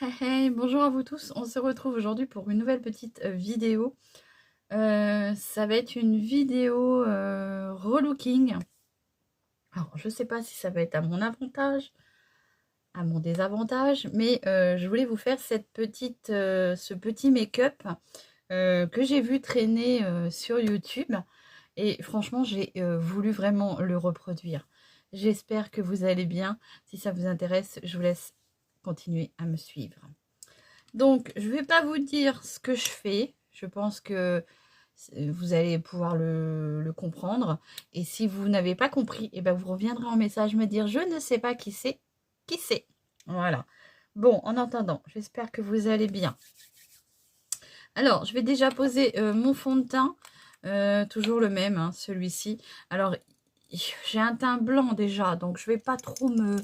Hey, hey, bonjour à vous tous, on se retrouve aujourd'hui pour une nouvelle petite vidéo. Ça va être une vidéo relooking. Alors je sais pas si ça va être à mon avantage, à mon désavantage, mais je voulais vous faire ce petit make-up que j'ai vu traîner sur YouTube. Et franchement, j'ai voulu vraiment le reproduire. J'espère que vous allez bien. Si ça vous intéresse, je vous laisse continuer à me suivre. Donc, je ne vais pas vous dire ce que je fais. Je pense que vous allez pouvoir le comprendre. Et si vous n'avez pas compris, eh ben vous reviendrez en message me dire « Je ne sais pas qui c'est. Qui c'est ?» Voilà. Bon, en attendant, j'espère que vous allez bien. Alors, je vais déjà poser mon fond de teint. Toujours le même, hein, celui-ci. Alors, j'ai un teint blanc déjà, donc je ne vais pas trop me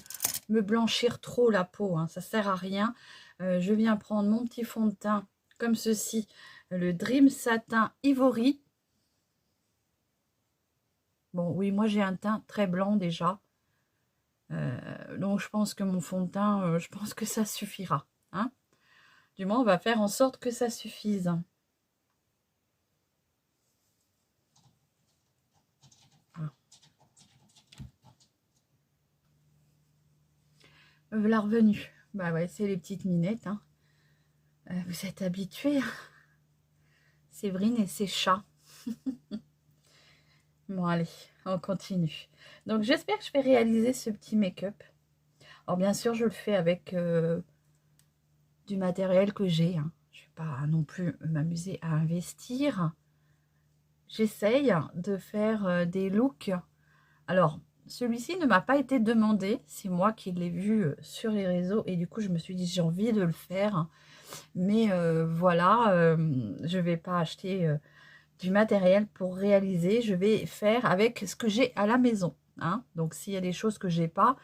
blanchir trop la peau. Hein, ça ne sert à rien. Je viens prendre mon petit fond de teint comme ceci, le Dream Satin Ivory. Bon, oui, moi j'ai un teint très blanc déjà. Donc je pense que mon fond de teint, je pense que ça suffira. Hein, du moins, on va faire en sorte que ça suffise. Voilà. La revenue. Bah ouais, c'est les petites minettes. Hein. Vous êtes habitués. Séverine et ses chats. Bon, allez, on continue. Donc, j'espère que je vais réaliser ce petit make-up. Alors, bien sûr, je le fais avec du matériel que j'ai. Hein. Je ne vais pas non plus m'amuser à investir. J'essaye de faire des looks. Alors, celui-ci ne m'a pas été demandé. C'est moi qui l'ai vu sur les réseaux. Et du coup, je me suis dit, j'ai envie de le faire. Mais voilà, je ne vais pas acheter du matériel pour réaliser. Je vais faire avec ce que j'ai à la maison. Hein. Donc, s'il y a des choses que j'ai pas,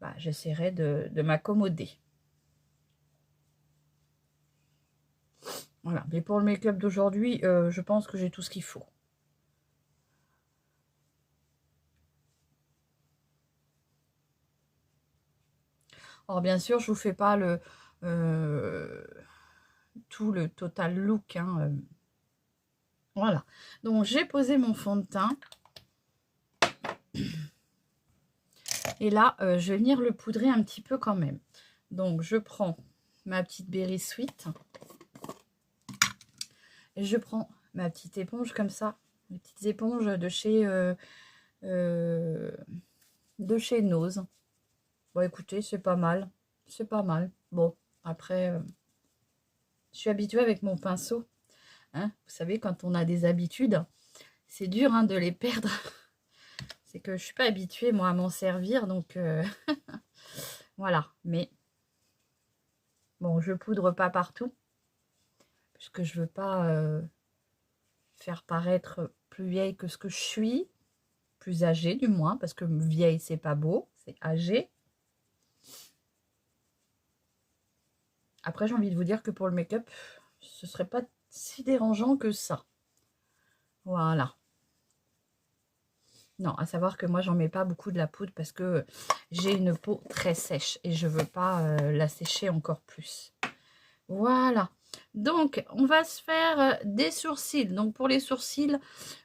bah, j'essaierai de m'accommoder. Voilà. Mais pour le make-up d'aujourd'hui, je pense que j'ai tout ce qu'il faut. Alors, bien sûr, je vous fais pas tout le total look. Hein. Voilà. Donc, j'ai posé mon fond de teint. Et là, je vais venir le poudrer un petit peu quand même. Donc, je prends ma petite Berry Sweet. Et je prends ma petite éponge comme ça. Les petites éponges de chez Nose. Bon, écoutez, c'est pas mal. C'est pas mal. Bon, après, je suis habituée avec mon pinceau. Hein. Vous savez, quand on a des habitudes, c'est dur hein, de les perdre. C'est que je suis pas habituée, moi, à m'en servir. Donc, voilà. Mais, bon, je poudre pas partout. Puisque je veux pas faire paraître plus vieille que ce que je suis. Plus âgée, du moins. Parce que vieille, c'est pas beau. C'est âgé. Après, j'ai envie de vous dire que pour le make-up, ce serait pas si dérangeant que ça. Voilà. Non, à savoir que moi, j'en mets pas beaucoup de la poudre parce que j'ai une peau très sèche et je veux pas la sécher encore plus. Voilà. Donc, on va se faire des sourcils. Donc, pour les sourcils,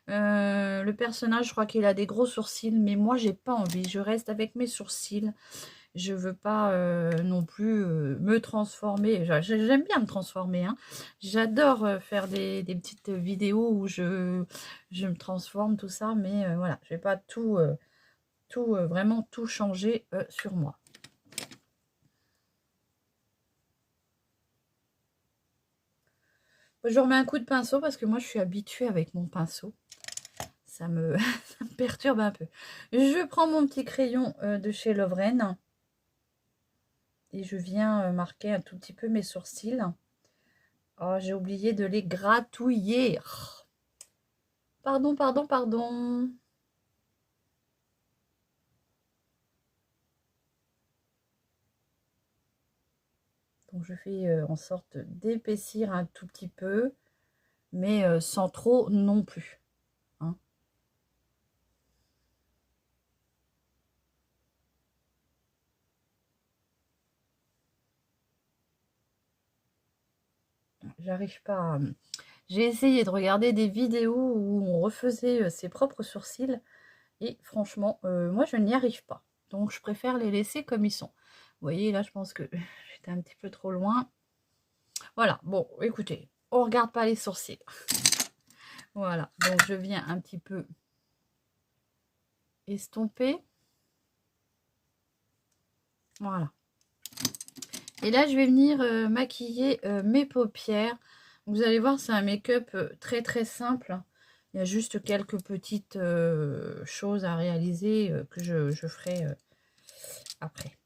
le personnage, je crois qu'il a des gros sourcils, mais moi, j'ai pas envie. Je reste avec mes sourcils. Je veux pas non plus me transformer. J'aime bien me transformer. Hein. J'adore faire des petites vidéos où je me transforme, tout ça. Mais voilà, je vais pas vraiment tout changer sur moi. Je remets un coup de pinceau parce que moi, je suis habituée avec mon pinceau. Ça me, ça me perturbe un peu. Je prends mon petit crayon de chez Lovren. Et je viens marquer un tout petit peu mes sourcils. Oh, j'ai oublié de les gratouiller. Oh. Pardon, pardon, pardon. Donc, je fais en sorte d'épaissir un tout petit peu, mais sans trop non plus. Hein. j'arrive pas. J'ai essayé de regarder des vidéos où on refaisait ses propres sourcils. Et franchement, moi, je n'y arrive pas. Donc, je préfère les laisser comme ils sont. Vous voyez, là, je pense que j'étais un petit peu trop loin. Voilà, bon, écoutez, on regarde pas les sourcils. Voilà, donc je viens un petit peu estomper. Voilà. Et là, je vais venir maquiller mes paupières. Vous allez voir, c'est un make-up très très simple. Il y a juste quelques petites choses à réaliser que je ferai après.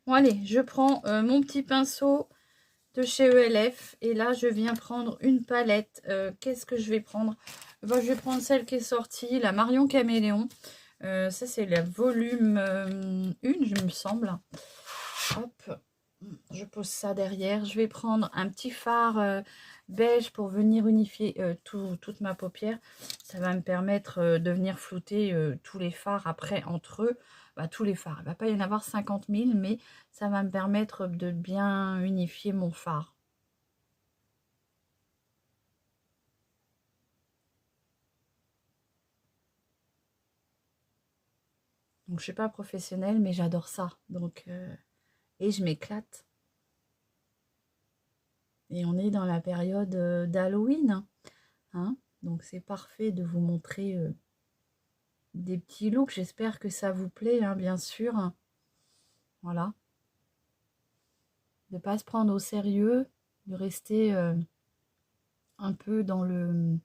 Bon, allez, je prends mon petit pinceau de chez ELF. Et là, je viens prendre une palette. Qu'est-ce que je vais prendre? Ben, je vais prendre celle qui est sortie, la Marion Caméléon. Ça, c'est la volume 1, je me semble. Hop, je pose ça derrière. Je vais prendre un petit fard beige pour venir unifier toute ma paupière. Ça va me permettre de venir flouter tous les fards après entre eux. Bah, tous les fards. Il ne va pas y en avoir 50 000, mais ça va me permettre de bien unifier mon fard. Donc, je ne suis pas professionnelle, mais j'adore ça. Donc, et je m'éclate. Et on est dans la période d'Halloween. Hein, donc, c'est parfait de vous montrer des petits looks. J'espère que ça vous plaît, hein, bien sûr. Voilà. De ne pas se prendre au sérieux. De rester un peu dans la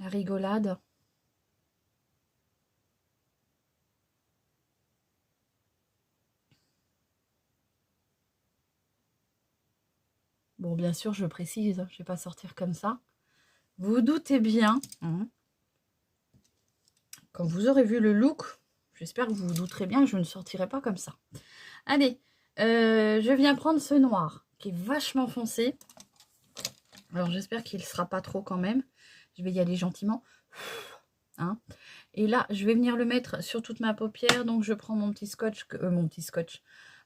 rigolade. Bon, bien sûr, je précise, je ne vais pas sortir comme ça. Vous vous doutez bien, hein, quand vous aurez vu le look, j'espère que vous vous douterez bien que je ne sortirai pas comme ça. Allez, je viens prendre ce noir qui est vachement foncé. Alors, j'espère qu'il ne sera pas trop quand même. Je vais y aller gentiment. Hein. Et là, je vais venir le mettre sur toute ma paupière. Donc, je prends mon petit scotch,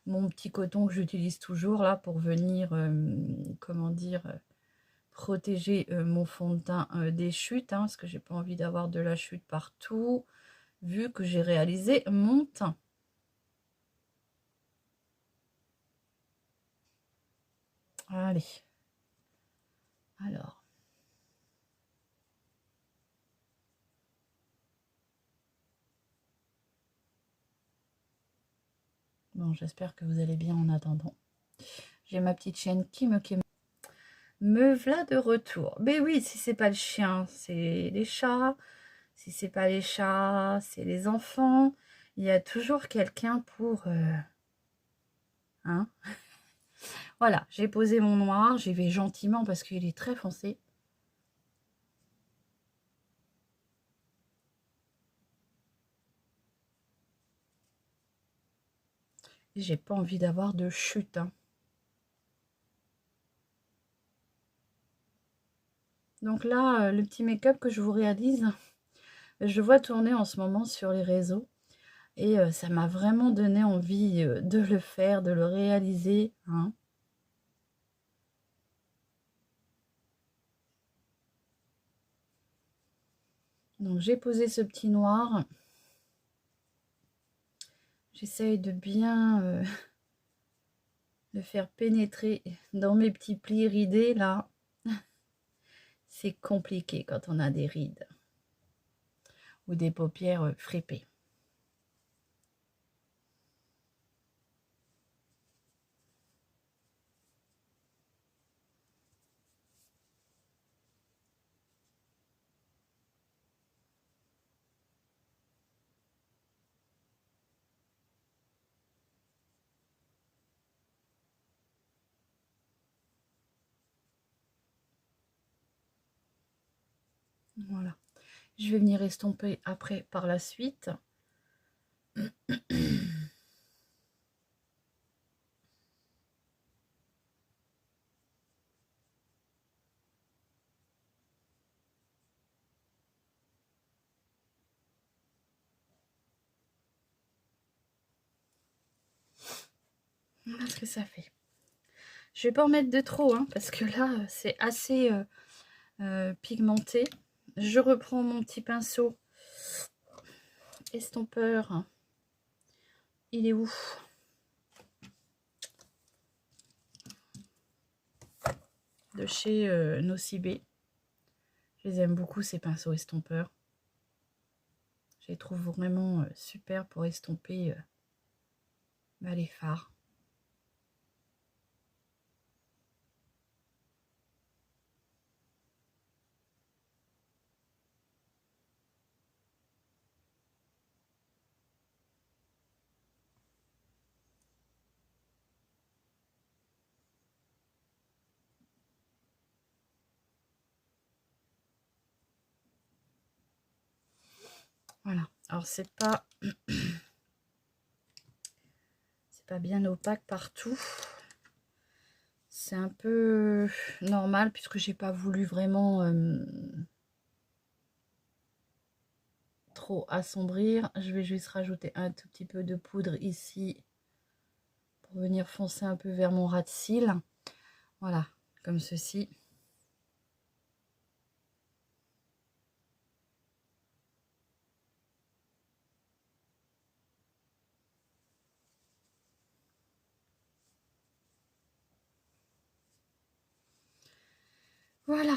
mon petit coton que j'utilise toujours là pour venir, comment dire, protéger mon fond de teint des chutes. Hein, parce que j'ai pas envie d'avoir de la chute partout, vu que j'ai réalisé mon teint. Allez. Alors. Bon, j'espère que vous allez bien en attendant. J'ai ma petite chienne qui me voilà de retour. Mais oui, si c'est pas le chien, c'est les chats. Si c'est pas les chats, c'est les enfants. Il y a toujours quelqu'un pour... hein. Voilà, j'ai posé mon noir. J'y vais gentiment parce qu'il est très foncé. Et j'ai pas envie d'avoir de chute. Hein. Donc là, le petit make-up que je vous réalise, je vois tourner en ce moment sur les réseaux. Et ça m'a vraiment donné envie de le faire, de le réaliser. Hein. Donc j'ai posé ce petit noir. J'essaye de bien le faire pénétrer dans mes petits plis ridés là. C'est compliqué quand on a des rides ou des paupières fripées. Voilà. Je vais venir estomper après par la suite. Voilà ce que ça fait. Je vais pas en mettre de trop, hein, parce que là, c'est assez pigmenté. Je reprends mon petit pinceau estompeur. Il est où? De chez Nocibé. Je les aime beaucoup, ces pinceaux estompeurs. Je les trouve vraiment super pour estomper les fards. Voilà. Alors c'est pas bien opaque partout. C'est un peu normal puisque j'ai pas voulu vraiment trop assombrir. Je vais juste rajouter un tout petit peu de poudre ici pour venir foncer un peu vers mon ras de cils. Voilà, comme ceci. Voilà.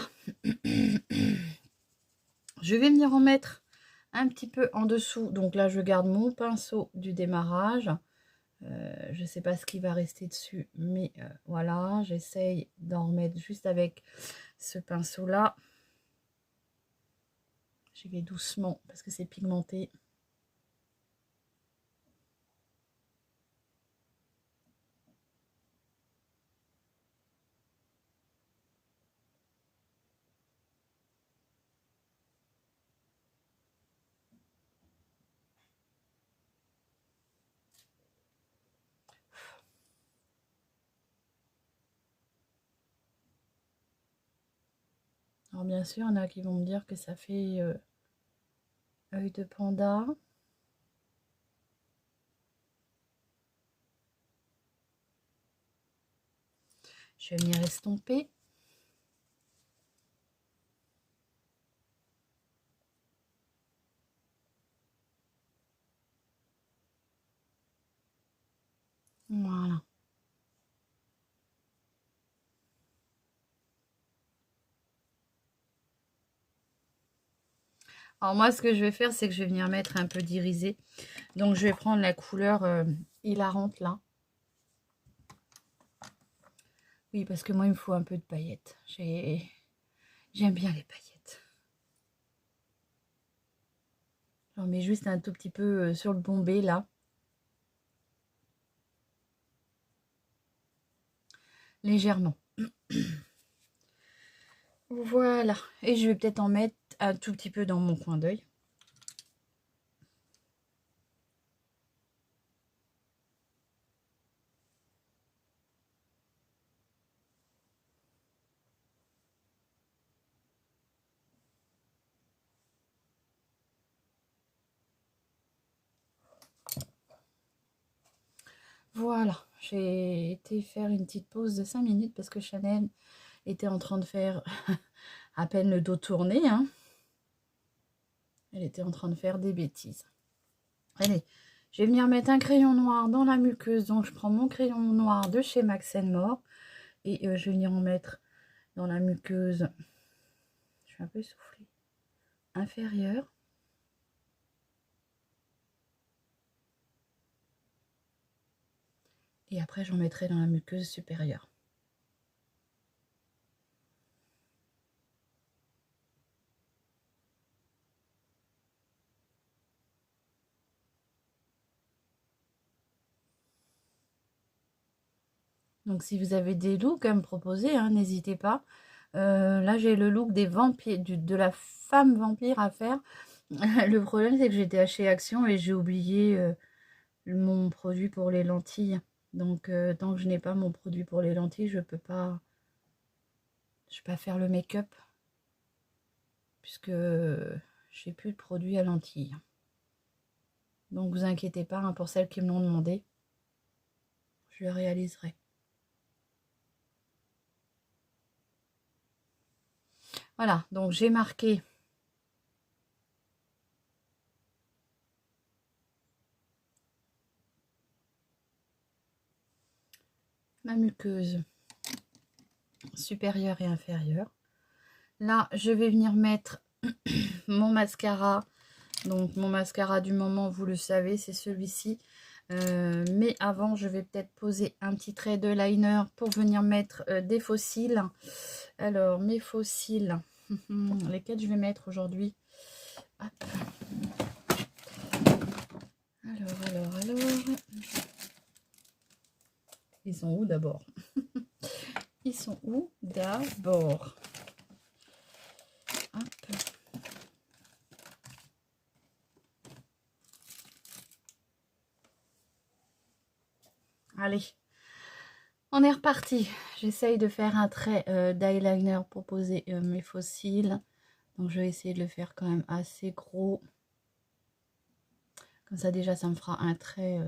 Je vais venir en mettre un petit peu en dessous. Donc là, je garde mon pinceau du démarrage. Je ne sais pas ce qui va rester dessus, mais voilà, j'essaye d'en remettre juste avec ce pinceau-là. J'y vais doucement parce que c'est pigmenté. Alors bien sûr, il y en a qui vont me dire que ça fait œil de panda. Je vais venir estomper. Voilà. Alors moi, ce que je vais faire, c'est que je vais venir mettre un peu d'irisé. Donc je vais prendre la couleur hilarante là. Oui, parce que moi, il me faut un peu de paillettes. J'aime bien les paillettes. J'en mets juste un tout petit peu sur le bombé là. Légèrement. Voilà. Et je vais peut-être en mettre un tout petit peu dans mon coin d'œil. Voilà. J'ai été faire une petite pause de 5 minutes parce que Chanel était en train de faire à peine le dos tourné. Hein. Elle était en train de faire des bêtises. Allez, je vais venir mettre un crayon noir dans la muqueuse. Donc, je prends mon crayon noir de chez Max More. Et je vais venir en mettre dans la muqueuse. Je vais un peu souffler. Inférieure. Et après, j'en mettrai dans la muqueuse supérieure. Donc, si vous avez des looks à me proposer, hein, n'hésitez pas. Là, j'ai le look des vampires, de la femme vampire à faire. Le problème, c'est que j'étais chez Action et j'ai oublié mon produit pour les lentilles. Donc, tant que je n'ai pas mon produit pour les lentilles, je peux pas faire le make-up. Puisque j'ai plus de produit à lentilles. Donc, vous inquiétez pas, hein, pour celles qui me l'ont demandé. Je le réaliserai. Voilà, donc j'ai marqué ma muqueuse supérieure et inférieure. Là, je vais venir mettre mon mascara. Donc, mon mascara du moment, vous le savez, c'est celui-ci. Mais avant, je vais peut-être poser un petit trait de liner pour venir mettre des faux cils. Alors, mes faux cils, lesquels je vais mettre aujourd'hui. Alors. Ils sont où d'abord? Ils sont où d'abord? Allez, on est reparti. J'essaye de faire un trait d'eyeliner pour poser mes faux cils. Donc, je vais essayer de le faire quand même assez gros. Comme ça, déjà, ça me fera un trait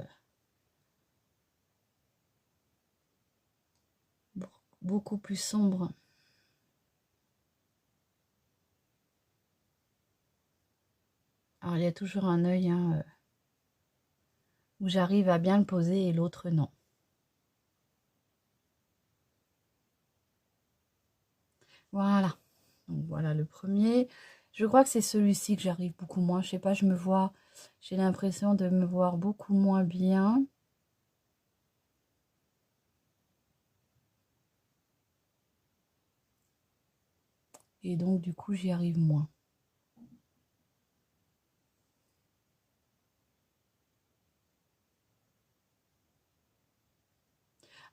beaucoup plus sombre. Alors, il y a toujours un œil où j'arrive à bien le poser et l'autre, non. Voilà. Donc, voilà le premier. Je crois que c'est celui-ci que j'arrive beaucoup moins. Je sais pas, je me vois... J'ai l'impression de me voir beaucoup moins bien. Et donc, du coup, j'y arrive moins.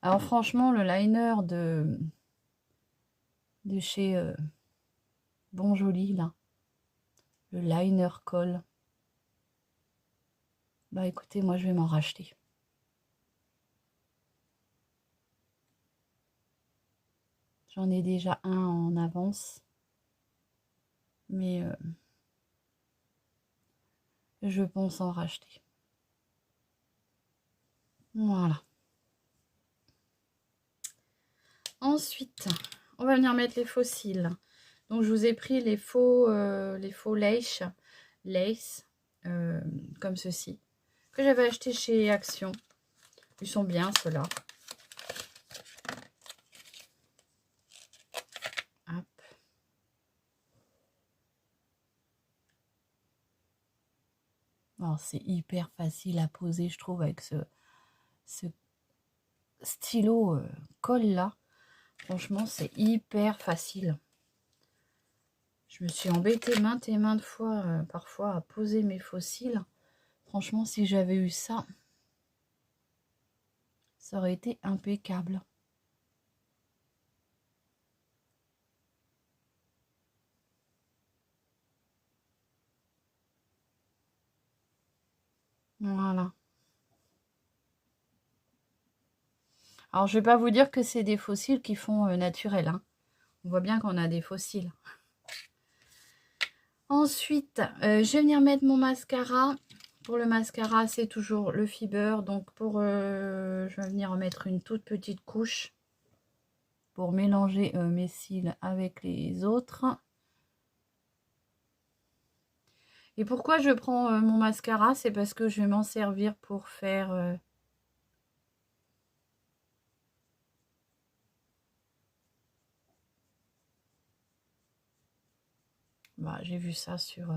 Alors, franchement, le liner de chez Bon Joli, là, le liner colle, bah écoutez, moi, je vais m'en racheter. J'en ai déjà un en avance. Mais je pense en racheter. Voilà. Ensuite, on va venir mettre les faux cils. Donc, je vous ai pris les faux lace, comme ceci, que j'avais acheté chez Action. Ils sont bien, ceux-là. Hop. Alors, c'est hyper facile à poser, je trouve, avec ce stylo colle là. Franchement, c'est hyper facile. Je me suis embêtée maintes et maintes fois, parfois, à poser mes faux cils. Franchement, si j'avais eu ça, ça aurait été impeccable. Voilà. Alors, je vais pas vous dire que c'est des faux cils qui font naturel. Hein. On voit bien qu'on a des faux cils. Ensuite, je vais venir mettre mon mascara. Pour le mascara, c'est toujours le Fiber. Donc, je vais venir en mettre une toute petite couche pour mélanger mes cils avec les autres. Et pourquoi je prends mon mascara? C'est parce que je vais m'en servir pour faire... Bah, j'ai vu ça sur...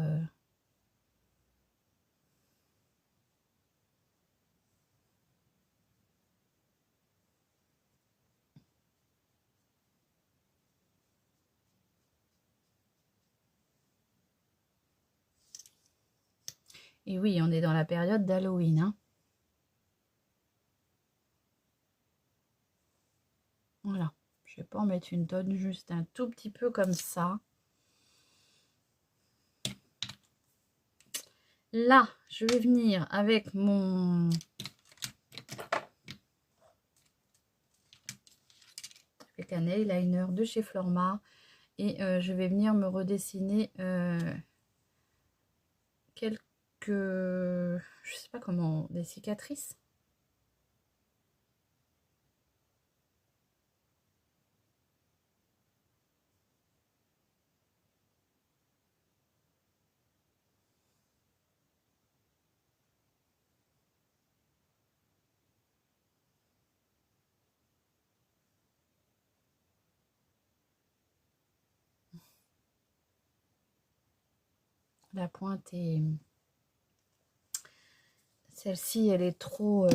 Et oui, on est dans la période d'Halloween. Hein. Voilà. Je vais pas en mettre une tonne, juste un tout petit peu comme ça. Là, je vais venir avec mon... Avec un eyeliner de chez Florma. Et je vais venir me redessiner quelques... Je sais pas comment... Des cicatrices. La pointe est... Celle-ci, elle est trop...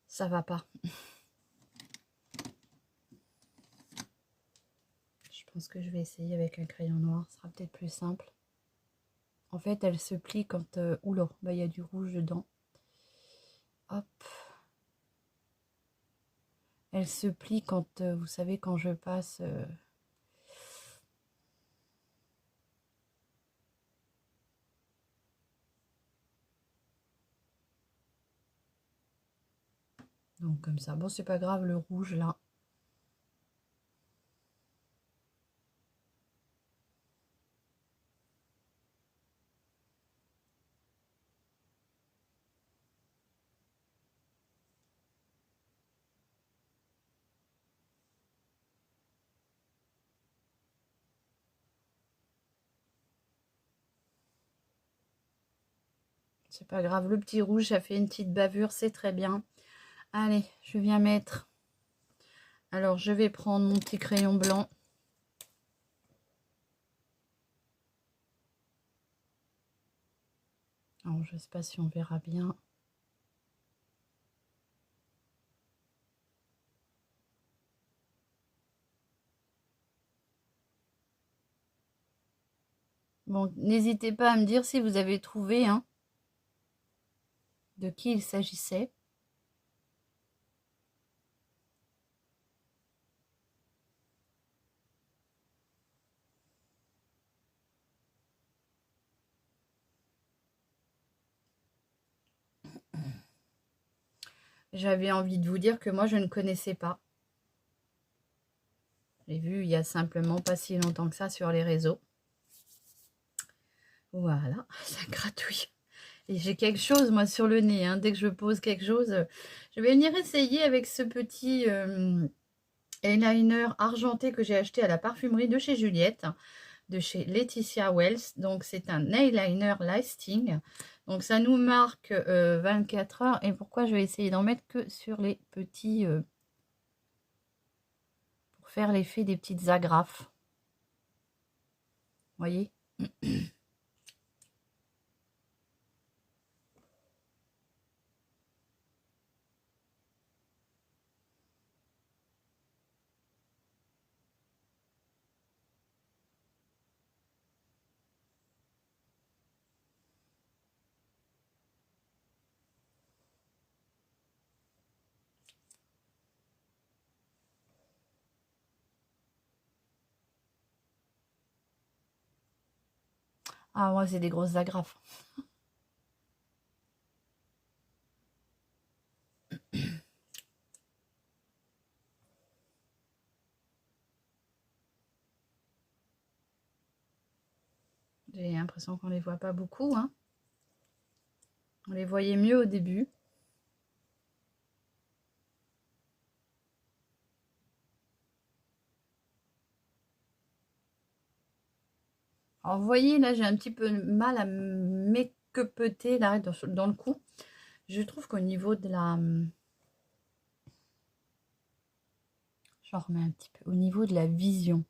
Ça va pas. Je pense que je vais essayer avec un crayon noir. Ce sera peut-être plus simple. En fait, elle se plie quand... Oula, bah, il y a du rouge dedans. Hop. Elle se plie quand, vous savez, quand je passe... Donc comme ça. Bon, c'est pas grave, le rouge là. C'est pas grave, le petit rouge, ça fait une petite bavure, c'est très bien. Allez, je viens mettre... Alors, je vais prendre mon petit crayon blanc. Alors, je sais pas si on verra bien. Bon, n'hésitez pas à me dire si vous avez trouvé hein, de qui il s'agissait. J'avais envie de vous dire que moi, je ne connaissais pas. J'ai vu il y a simplement pas si longtemps que ça sur les réseaux. Voilà, ça gratouille. Et j'ai quelque chose, moi, sur le nez. Hein. Dès que je pose quelque chose, je vais venir essayer avec ce petit eyeliner argenté que j'ai acheté à la parfumerie de chez Juliette, de chez Laetitia Wells. Donc, c'est un eyeliner lasting. Donc, ça nous marque 24 heures. Et pourquoi je vais essayer d'en mettre que sur les petits... pour faire l'effet des petites agrafes. Vous voyez? Ah, moi, c'est des grosses agrafes. J'ai l'impression qu'on les voit pas beaucoup. Hein. On les voyait mieux au début. Alors, vous voyez, là, j'ai un petit peu mal à m'équepeter là, dans le cou. Je trouve qu'au niveau de la... J'en remets un petit peu. Au niveau de la vision,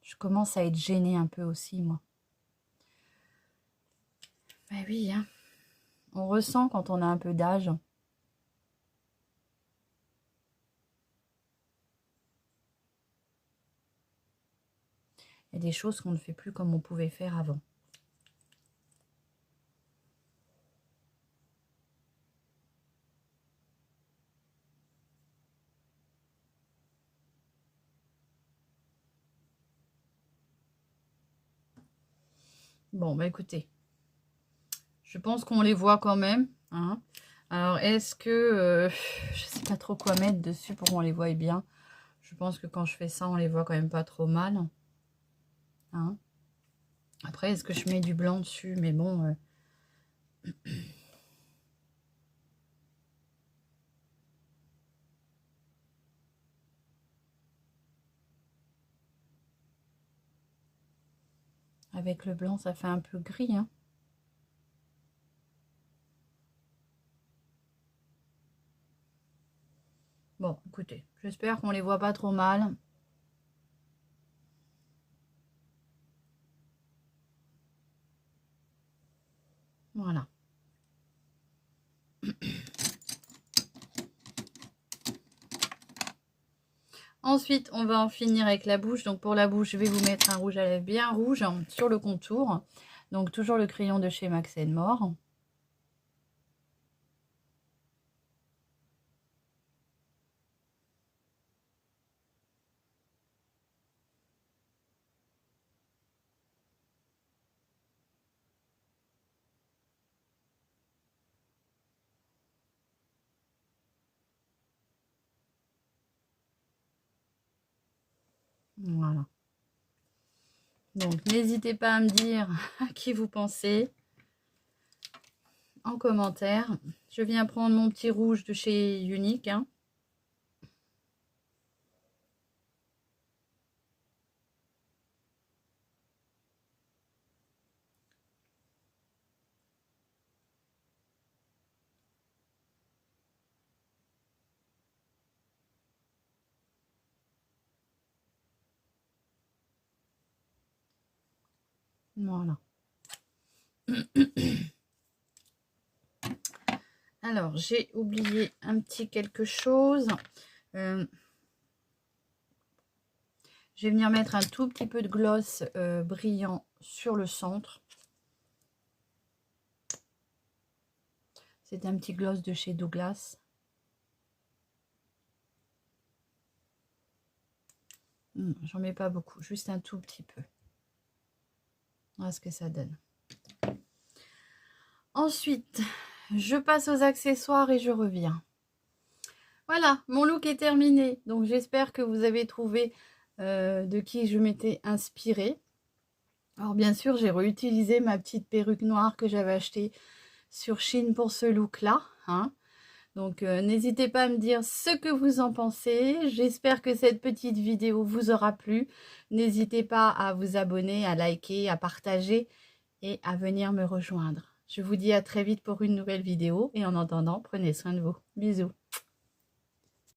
je commence à être gênée un peu aussi, moi. Ben oui, hein. On ressent quand on a un peu d'âge. Il y a des choses qu'on ne fait plus comme on pouvait faire avant. Bon, bah écoutez, je pense qu'on les voit quand même. Hein. Alors, est-ce que... je sais pas trop quoi mettre dessus pour qu'on les voie bien. Je pense que quand je fais ça, on les voit quand même pas trop mal. Hein. Après, est-ce que je mets du blanc dessus? Mais bon... avec le blanc, ça fait un peu gris. Hein. Bon, écoutez, j'espère qu'on les voit pas trop mal. Ensuite, on va en finir avec la bouche. Donc pour la bouche, je vais vous mettre un rouge à lèvres bien rouge sur le contour. Donc toujours le crayon de chez Max & More. Voilà. Donc n'hésitez pas à me dire à qui vous pensez en commentaire. Je viens prendre mon petit rouge de chez Unique. Voilà. Alors, j'ai oublié un petit quelque chose. Je vais venir mettre un tout petit peu de gloss brillant sur le centre. C'est un petit gloss de chez Douglas. J'en mets pas beaucoup, juste un tout petit peu. Voilà ce que ça donne. Ensuite, je passe aux accessoires et je reviens. Voilà, mon look est terminé. Donc j'espère que vous avez trouvé de qui je m'étais inspirée. Alors bien sûr, j'ai réutilisé ma petite perruque noire que j'avais achetée sur Shein pour ce look-là. Donc n'hésitez pas à me dire ce que vous en pensez. J'espère que cette petite vidéo vous aura plu. N'hésitez pas à vous abonner, à liker, à partager et à venir me rejoindre. Je vous dis à très vite pour une nouvelle vidéo et en attendant, prenez soin de vous. Bisous.